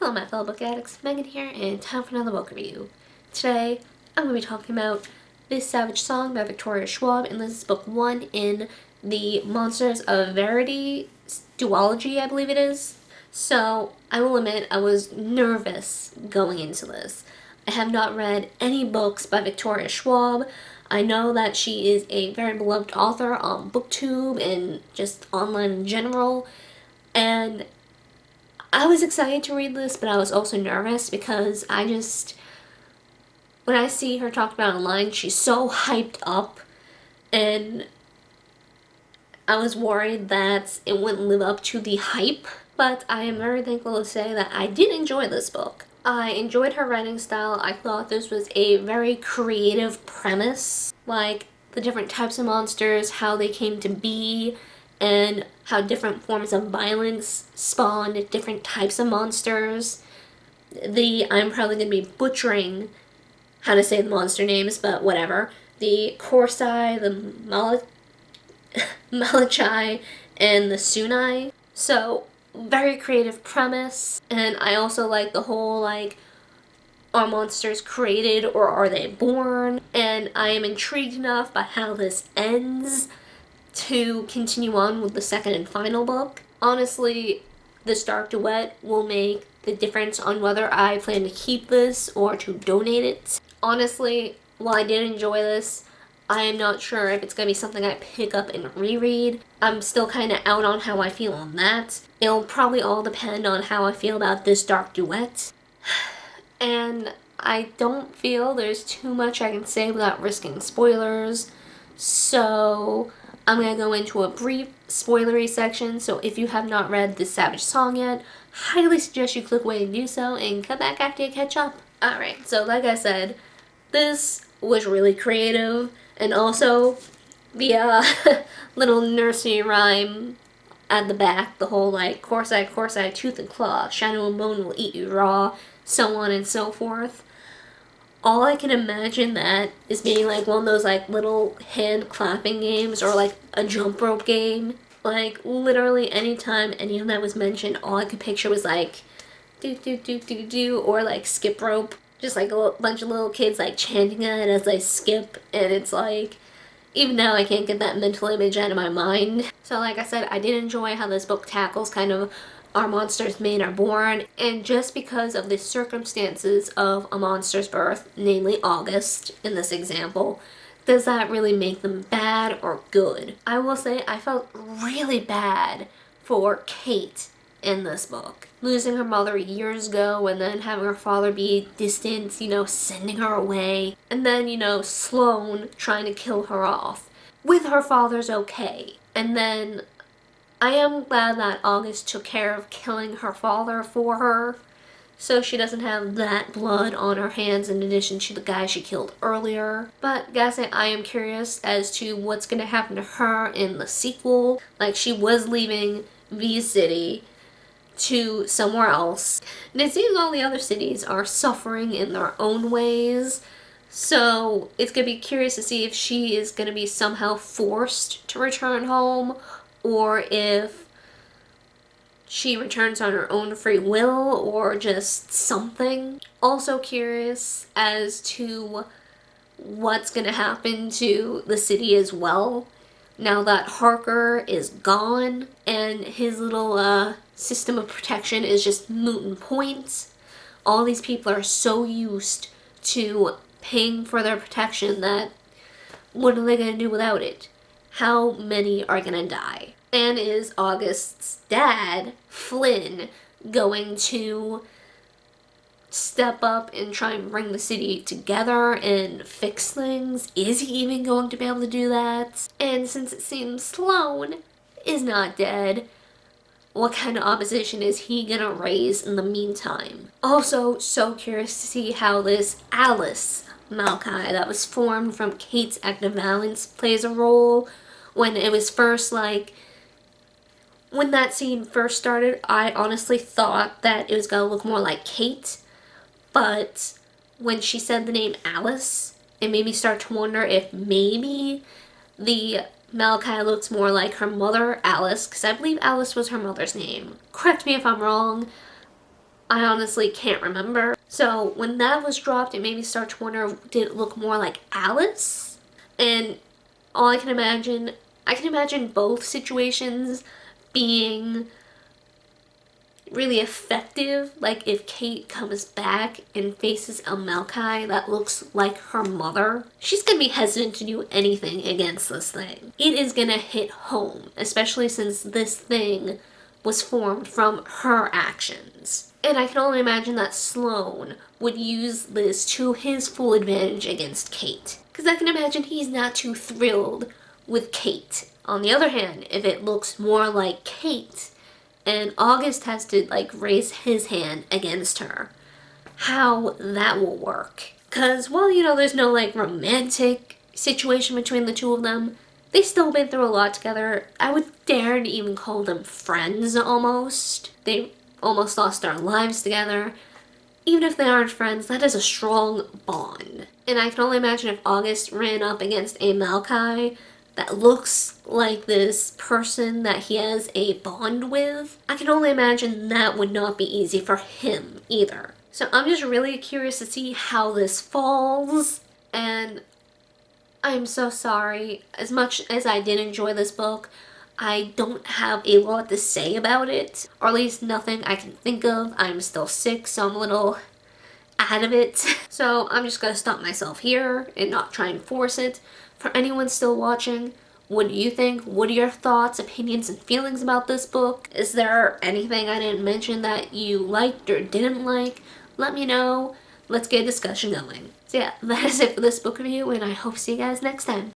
Hello my fellow book addicts, Megan here, and time for another book review. Today, I'm going to be talking about This Savage Song by Victoria Schwab, and this is book 1 in the Monsters of Verity duology, I believe it is. So, I will admit, I was nervous going into this. I have not read any books by Victoria Schwab. I know that she is a very beloved author on BookTube and just online in general, and I was excited to read this, but I was also nervous because when I see her talked about online, she's so hyped up, and I was worried that it wouldn't live up to the hype, but I am very thankful to say that I did enjoy this book. I enjoyed her writing style. I thought this was a very creative premise, like the different types of monsters, how they came to be, and how different forms of violence spawned different types of monsters. I'm probably going to be butchering how to say the monster names, but whatever. The Korsai, the Malachai, and the Sunai. So, very creative premise, and I also like the whole, are monsters created or are they born? And I am intrigued enough by how this ends to continue on with the second and final book. Honestly, this dark duet will make the difference on whether I plan to keep this or to donate it. Honestly, while I did enjoy this, I am not sure if it's going to be something I pick up and reread. I'm still kind of out on how I feel on that. It'll probably all depend on how I feel about this dark duet. And I don't feel there's too much I can say without risking spoilers. So I'm going to go into a brief spoilery section, so if you have not read This Savage Song yet, highly suggest you click away and do so, and come back after you catch up. Alright, so like I said, this was really creative, and also the little nursery rhyme at the back, the whole Korsai, tooth and claw, shadow and bone will eat you raw, so on and so forth. All I can imagine that is being one of those little hand clapping games or a jump rope game. Literally anytime any of that was mentioned, all I could picture was do do do do do, or skip rope. Just a bunch of little kids chanting it as they skip, and it's even now I can't get that mental image out of my mind. So like I said, I did enjoy how this book tackles kind of our monsters made are born, and just because of the circumstances of a monster's birth, namely August in this example, does that really make them bad or good? I will say I felt really bad for Kate in this book. Losing her mother years ago, and then having her father be distant, sending her away, and then, Sloane trying to kill her off. With her father's okay. And then I am glad that August took care of killing her father for her, so she doesn't have that blood on her hands in addition to the guy she killed earlier. But gotta say, I am curious as to what's gonna happen to her in the sequel. She was leaving V City to somewhere else, and it seems all the other cities are suffering in their own ways. So it's gonna be curious to see if she is gonna be somehow forced to return home, or if she returns on her own free will, or just something. Also curious as to what's gonna happen to the city as well, now that Harker is gone, and his little system of protection is just moot and point. All these people are so used to paying for their protection that what are they gonna do without it? How many are gonna die? And is August's dad, Flynn, going to step up and try and bring the city together and fix things? Is he even going to be able to do that? And since it seems Sloane is not dead, what kind of opposition is he gonna raise in the meantime? Also, so curious to see how this Alice Malachi that was formed from Kate's active valence plays a role. When it was first when that scene first started, I honestly thought that it was gonna look more like Kate, but when she said the name Alice, it made me start to wonder if maybe the Malachi looks more like her mother, Alice, because I believe Alice was her mother's name. Correct me if I'm wrong, I honestly can't remember. So when that was dropped, it made me start to wonder, did it look more like Alice? And all I can imagine both situations being really effective. Like if Kate comes back and faces a Maokai that looks like her mother, she's gonna be hesitant to do anything against this thing. It is gonna hit home, especially since this thing was formed from her actions. And I can only imagine that Sloane would use this to his full advantage against Kate. Because I can imagine he's not too thrilled with Kate. On the other hand, if it looks more like Kate, and August has to like raise his hand against her, how that will work. Because, well, there's no like romantic situation between the two of them, they've still been through a lot together. I would dare to even call them friends almost. They almost lost their lives together. Even if they aren't friends, that is a strong bond. And I can only imagine if August ran up against a Maokai that looks like this person that he has a bond with, I can only imagine that would not be easy for him either. So I'm just really curious to see how this falls, and I'm so sorry. As much as I did enjoy this book, I don't have a lot to say about it, or at least nothing I can think of. I'm still sick, so I'm a little out of it. So I'm just gonna stop myself here and not try and force it. For anyone still watching, what do you think? What are your thoughts, opinions, and feelings about this book? Is there anything I didn't mention that you liked or didn't like? Let me know. Let's get a discussion going. So yeah, that is it for this book review, and I hope to see you guys next time.